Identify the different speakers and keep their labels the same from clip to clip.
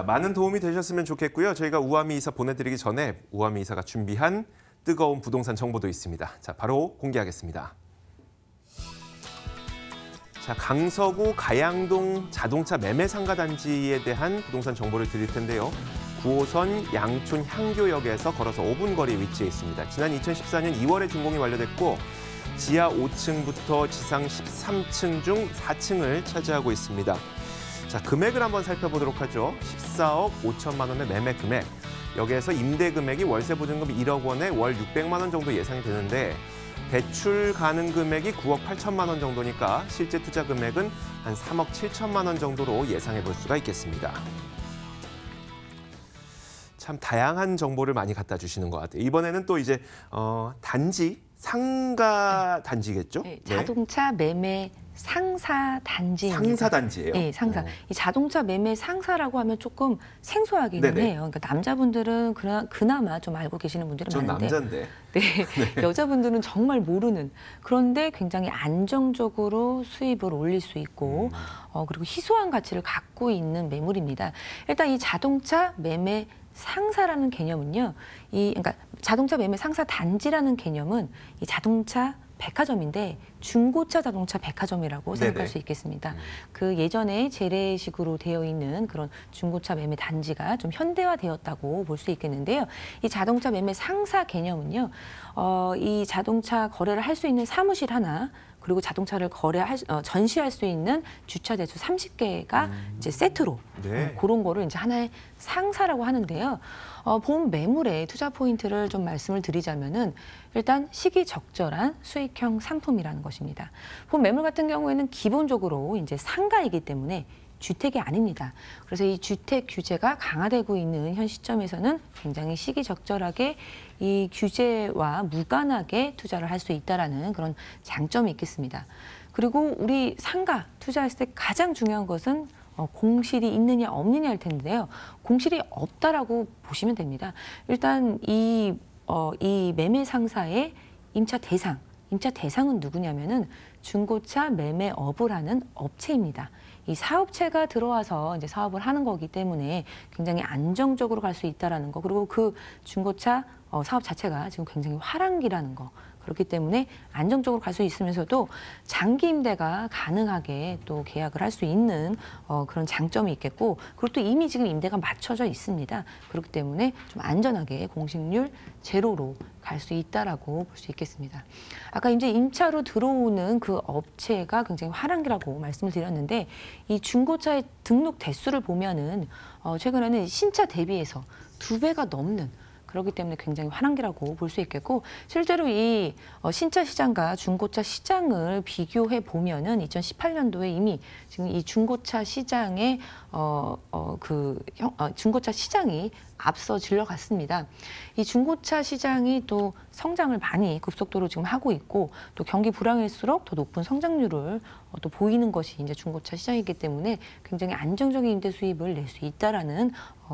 Speaker 1: 많은 도움이 되셨으면 좋겠고요. 저희가 우아미 이사 보내드리기 전에 우아미 이사가 준비한 뜨거운 부동산 정보도 있습니다. 자, 바로 공개하겠습니다. 자, 강서구 가양동 자동차 매매 상가 단지에 대한 부동산 정보를 드릴 텐데요. 9호선 양촌 향교역에서 걸어서 5분 거리에 위치해 있습니다. 지난 2014년 2월에 준공이 완료됐고 지하 5층부터 지상 13층 중 4층을 차지하고 있습니다. 자, 금액을 한번 살펴보도록 하죠. 14억 5천만 원의 매매 금액. 여기에서 임대 금액이 월세 보증금 1억 원에 월 600만 원 정도 예상이 되는데 대출 가능 금액이 9억 8천만 원 정도니까 실제 투자 금액은 한 3억 7천만 원 정도로 예상해 볼 수가 있겠습니다. 참 다양한 정보를 많이 갖다 주시는 것 같아요. 이번에는 또 이제 단지, 상가 단지겠죠?
Speaker 2: 네, 자동차 매매 상사 단지입니다.
Speaker 1: 상사 단지예요?
Speaker 2: 네, 상사. 이 자동차 매매 상사라고 하면 조금 생소하기는
Speaker 1: 네네.
Speaker 2: 해요. 그러니까 남자분들은 그나마 좀 알고 계시는 분들은
Speaker 1: 전
Speaker 2: 많은데
Speaker 1: 남자인데.
Speaker 2: 네, 여자분들은 정말 모르는, 그런데 굉장히 안정적으로 수입을 올릴 수 있고 그리고 희소한 가치를 갖고 있는 매물입니다. 일단 이 자동차 매매 상사라는 개념은요, 그러니까 자동차 매매 상사 단지라는 개념은 이 자동차 백화점인데 중고차 자동차 백화점이라고 생각할
Speaker 1: 네네.
Speaker 2: 수 있겠습니다. 그 예전에 재래식으로 되어 있는 그런 중고차 매매 단지가 좀 현대화되었다고 볼 수 있겠는데요. 이 자동차 매매 상사 개념은요, 이 자동차 거래를 할 수 있는 사무실 하나, 그리고 자동차를 전시할 수 있는 주차 대수 30개가 이제 세트로
Speaker 1: 네.
Speaker 2: 그런 거를 이제 하나의 상사라고 하는데요. 본 매물의 투자 포인트를 좀 말씀을 드리자면은 일단 시기적절한 수익형 상품이라는 것입니다. 본 매물 같은 경우에는 기본적으로 이제 상가이기 때문에 주택이 아닙니다. 그래서 이 주택 규제가 강화되고 있는 현 시점에서는 굉장히 시기적절하게 이 규제와 무관하게 투자를 할 수 있다라는 그런 장점이 있겠습니다. 그리고 우리 상가 투자했을 때 가장 중요한 것은 공실이 있느냐 없느냐일 텐데요. 공실이 없다라고 보시면 됩니다. 일단 이 매매 상사의 임차 대상은 누구냐면은 중고차 매매업을 하는 업체입니다. 이 사업체가 들어와서 이제 사업을 하는 거기 때문에 굉장히 안정적으로 갈 수 있다라는 거, 그리고 그 중고차 사업 자체가 지금 굉장히 화랑기라는 거. 그렇기 때문에 안정적으로 갈 수 있으면서도 장기 임대가 가능하게 또 계약을 할 수 있는 그런 장점이 있겠고, 그리고 또 이미 지금 임대가 맞춰져 있습니다. 그렇기 때문에 좀 안전하게 공식률 제로로 갈 수 있다라고 볼 수 있겠습니다. 아까 이제 임차로 들어오는 그 업체가 굉장히 화랑기라고 말씀을 드렸는데, 이 중고차의 등록 대수를 보면은 최근에는 신차 대비해서 2배가 넘는, 그렇기 때문에 굉장히 화랑기라고 볼 수 있겠고, 실제로 이 신차 시장과 중고차 시장을 비교해 보면은 2018년도에 이미 지금 이 중고차 시장의 중고차 시장이 앞서 질러갔습니다. 이 중고차 시장이 또 성장을 많이 급속도로 지금 하고 있고, 또 경기 불황일수록 더 높은 성장률을 또 보이는 것이 이제 중고차 시장이기 때문에 굉장히 안정적인 임대 수입을 낼 수 있다라는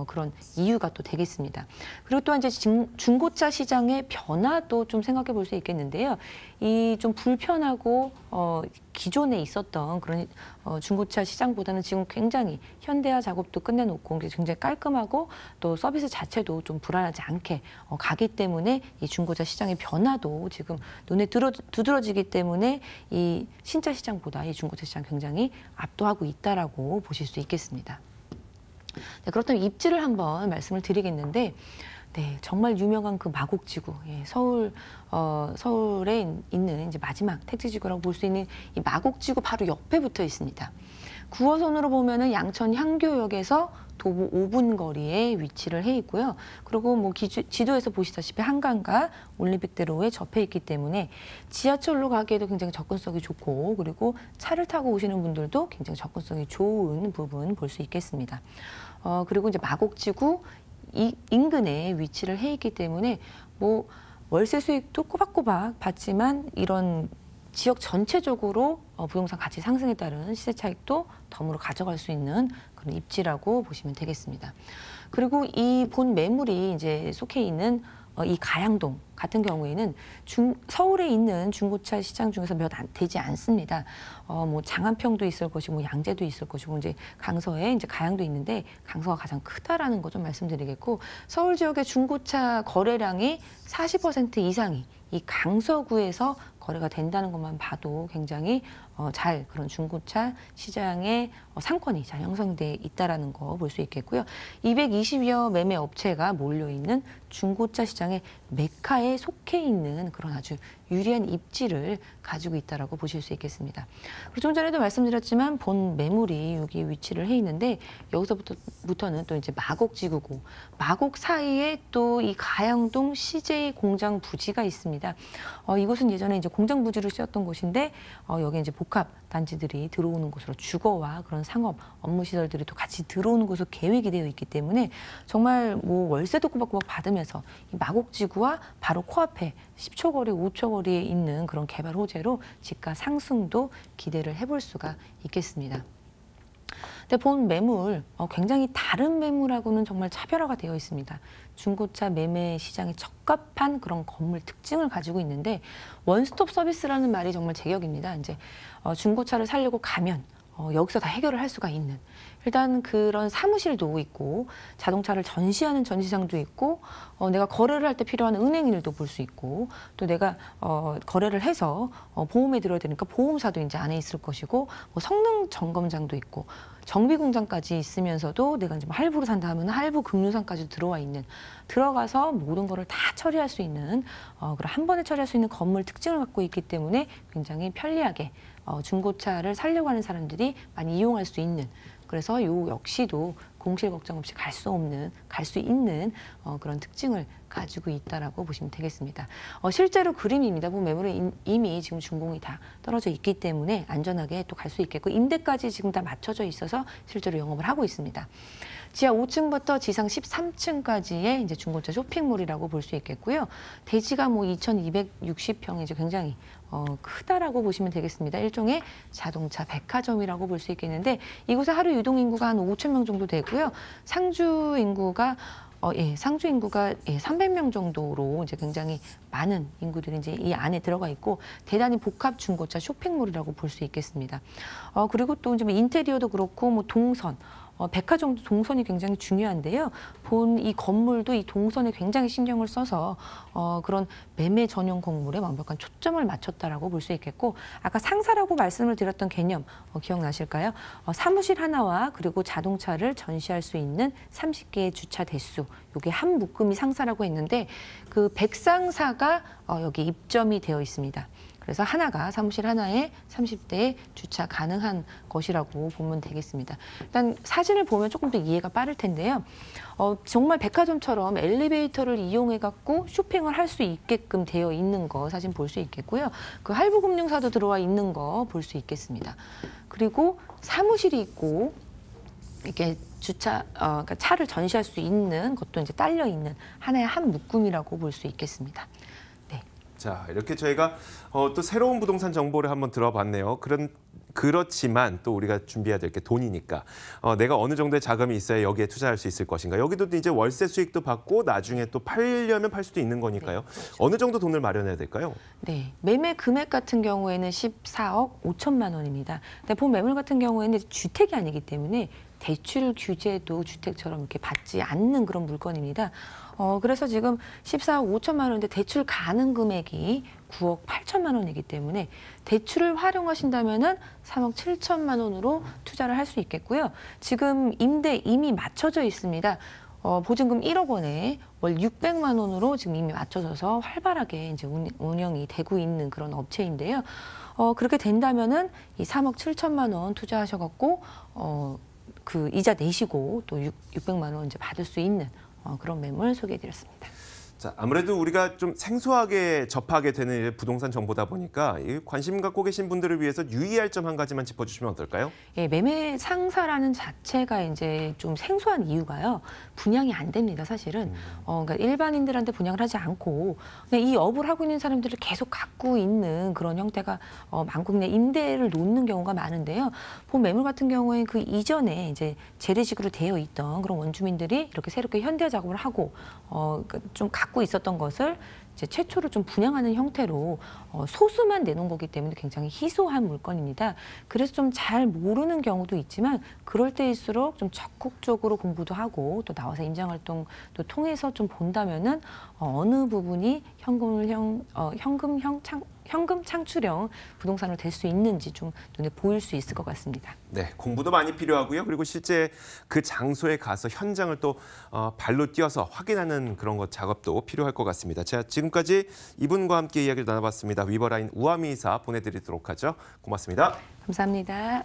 Speaker 2: 그런 이유가 또 되겠습니다. 그리고 또 이제 중고차 시장의 변화도 좀 생각해 볼 수 있겠는데요. 이 좀 불편하고 기존에 있었던 그런 중고차 시장보다는 지금 굉장히 현대화 작업도 끝내놓고 굉장히 깔끔하고 또 서비스 자체도 좀 불안하지 않게 가기 때문에 이 중고차 시장의 변화도 지금 눈에 두드러지기 때문에 이 신차 시장보다 이 중고차 시장 굉장히 압도하고 있다라고 보실 수 있겠습니다. 네, 그렇다면 입지를 한번 말씀을 드리겠는데, 네, 정말 유명한 그 마곡지구, 서울에 있는 이제 마지막 택지지구라고 볼 수 있는 이 마곡지구 바로 옆에 붙어 있습니다. 9호선으로 보면은 양천 향교역에서 도보 5분 거리에 위치를 해 있고요. 그리고 뭐 지도에서 보시다시피 한강과 올림픽대로에 접해 있기 때문에 지하철로 가기에도 굉장히 접근성이 좋고, 그리고 차를 타고 오시는 분들도 굉장히 접근성이 좋은 부분 볼 수 있겠습니다. 그리고 이제 마곡지구 인근에 위치를 해 있기 때문에 뭐 월세 수익도 꼬박꼬박 받지만 이런 지역 전체적으로 부동산 가치 상승에 따른 시세 차익도 덤으로 가져갈 수 있는 그런 입지라고 보시면 되겠습니다. 그리고 이 본 매물이 이제 속해 있는 이 가양동 같은 경우에는 서울에 있는 중고차 시장 중에서 몇 안 되지 않습니다. 뭐 장안평도 있을 것이고 양재도 있을 것이고 이제 강서에 이제 가양도 있는데 강서가 가장 크다라는 거 좀 말씀드리겠고 서울 지역의 중고차 거래량이 40% 이상이 이 강서구에서 거래가 된다는 것만 봐도 굉장히 잘 그런 중고차 시장의 상권이 잘 형성돼 있다라는 거 볼 수 있겠고요. 220여 매매 업체가 몰려 있는 중고차 시장의 메카에 속해 있는 그런 아주 유리한 입지를 가지고 있다라고 보실 수 있겠습니다. 그리고 좀 전에도 말씀드렸지만 본 매물이 여기 위치를 해 있는데 여기서부터는 또 이제 마곡지구고 마곡 사이에 또 이 가양동 CJ 공장 부지가 있습니다. 이곳은 예전에 이제 공장 부지로 쓰였던 곳인데 여기 이제 복합 단지들이 들어오는 곳으로 주거와 그런 상업 업무 시설들이 또 같이 들어오는 곳으로 계획이 되어 있기 때문에 정말 뭐 월세도 꼬박꼬박 받으면서 이 마곡지구와 바로 코앞에 10초 거리, 5초 거리에 있는 그런 개발 호재로 집가 상승도 기대를 해볼 수가 있겠습니다. 근데 본 매물 굉장히 다른 매물하고는 정말 차별화가 되어 있습니다. 중고차 매매 시장에 적합한 그런 건물 특징을 가지고 있는데 원스톱 서비스라는 말이 정말 제격입니다. 이제 중고차를 사려고 가면 여기서 다 해결을 할 수가 있는 일단 그런 사무실도 있고 자동차를 전시하는 전시장도 있고 내가 거래를 할 때 필요한 은행일도 볼 수 있고 또 내가 거래를 해서 보험에 들어야 되니까 보험사도 이제 안에 있을 것이고 뭐 성능 점검장도 있고 정비 공장까지 있으면서도 내가 이제 할부로 산다 하면 할부 금융상까지 들어와 있는 들어가서 모든 거를 다 처리할 수 있는 그런 한 번에 처리할 수 있는 건물 특징을 갖고 있기 때문에 굉장히 편리하게 중고차를 사려고 하는 사람들이 많이 이용할 수 있는 그래서 요 역시도 공실 걱정 없이 갈 수 있는 그런 특징을 가지고 있다라고 보시면 되겠습니다. 실제로 그림입니다. 보면 매물은 이미 지금 준공이 다 떨어져 있기 때문에 안전하게 또 갈 수 있겠고 임대까지 지금 다 맞춰져 있어서 실제로 영업을 하고 있습니다. 지하 5층부터 지상 13층까지의 이제 중고차 쇼핑몰이라고 볼 수 있겠고요. 대지가 뭐 2,260평이 이제 굉장히 크다라고 보시면 되겠습니다. 일종의 자동차 백화점이라고 볼 수 있겠는데 이곳에 하루 유동 인구가 한 5천 명 정도 되고요. 상주 인구가 300명 정도로 이제 굉장히 많은 인구들이 이제 이 안에 들어가 있고 대단히 복합 중고차 쇼핑몰이라고 볼 수 있겠습니다. 그리고 또 이제 인테리어도 그렇고 뭐 동선 백화점도 동선이 굉장히 중요한데요. 본 이 건물도 이 동선에 굉장히 신경을 써서 그런 매매 전용 건물에 완벽한 초점을 맞췄다라고 볼 수 있겠고 아까 상사라고 말씀을 드렸던 개념 기억나실까요? 사무실 하나와 그리고 자동차를 전시할 수 있는 30개의 주차 대수 이게 한 묶음이 상사라고 했는데 그 백상사가 여기 입점이 되어 있습니다. 그래서 하나가 사무실 하나에 30대에 주차 가능한 것이라고 보면 되겠습니다. 일단 사진을 보면 조금 더 이해가 빠를 텐데요. 정말 백화점처럼 엘리베이터를 이용해 갖고 쇼핑을 할 수 있게끔 되어 있는 거 사진 볼 수 있겠고요. 그 할부금융사도 들어와 있는 거 볼 수 있겠습니다. 그리고 사무실이 있고 이렇게 그러니까 차를 전시할 수 있는 것도 이제 딸려 있는 하나의 한 묶음이라고 볼 수 있겠습니다.
Speaker 1: 자, 이렇게 저희가 또 새로운 부동산 정보를 한번 들어봤네요. 그렇지만 또 우리가 준비해야 될 게 돈이니까 내가 어느 정도의 자금이 있어야 여기에 투자할 수 있을 것인가. 여기도 이제 월세 수익도 받고 나중에 또 팔려면 팔 수도 있는 거니까요. 네, 그렇죠. 어느 정도 돈을 마련해야 될까요? 네,
Speaker 2: 매매 금액 같은 경우에는 14억 5천만 원입니다. 근데 본 매물 같은 경우에는 주택이 아니기 때문에 대출 규제도 주택처럼 이렇게 받지 않는 그런 물건입니다. 그래서 지금 14억 5천만 원인데 대출 가능 금액이 9억 8천만 원이기 때문에 대출을 활용하신다면은 3억 7천만 원으로 투자를 할 수 있겠고요. 지금 임대 이미 맞춰져 있습니다. 보증금 1억 원에 월 600만 원으로 지금 이미 맞춰져서 활발하게 이제 운영이 되고 있는 그런 업체인데요. 그렇게 된다면은 이 3억 7천만 원 투자하셔갖고 그 이자 내시고 또 600만 원 이제 받을 수 있는 그런 매물 소개해드렸습니다.
Speaker 1: 자, 아무래도 우리가 좀 생소하게 접하게 되는 부동산 정보다 보니까 관심 갖고 계신 분들을 위해서 유의할 점 한 가지만 짚어주시면 어떨까요? 예,
Speaker 2: 매매 상사라는 자체가 이제 좀 생소한 이유가요. 분양이 안 됩니다, 사실은. 그러니까 일반인들한테 분양을 하지 않고 그냥 이 업을 하고 있는 사람들을 계속 갖고 있는 그런 형태가 많고 그냥 임대를 놓는 경우가 많은데요. 본 매물 같은 경우에 그 이전에 이제 재래식으로 되어 있던 그런 원주민들이 이렇게 새롭게 현대화 작업을 하고 좀 갖고 있었던 것을 이제 최초로 좀 분양하는 형태로 소수만 내놓은 거기 때문에 굉장히 희소한 물건입니다. 그래서 좀 잘 모르는 경우도 있지만 그럴 때일수록 좀 적극적으로 공부도 하고 또 나와서 임장활동도 통해서 좀 본다면은 어느 부분이 현금 창출형 부동산으로 될 수 있는지 좀 눈에 보일 수 있을 것 같습니다.
Speaker 1: 네, 공부도 많이 필요하고요. 그리고 실제 그 장소에 가서 현장을 또 발로 뛰어서 확인하는 그런 것 작업도 필요할 것 같습니다. 자, 지금까지 이분과 함께 이야기를 나눠봤습니다. 위버라인 우아미 이사 보내드리도록 하죠. 고맙습니다.
Speaker 2: 감사합니다.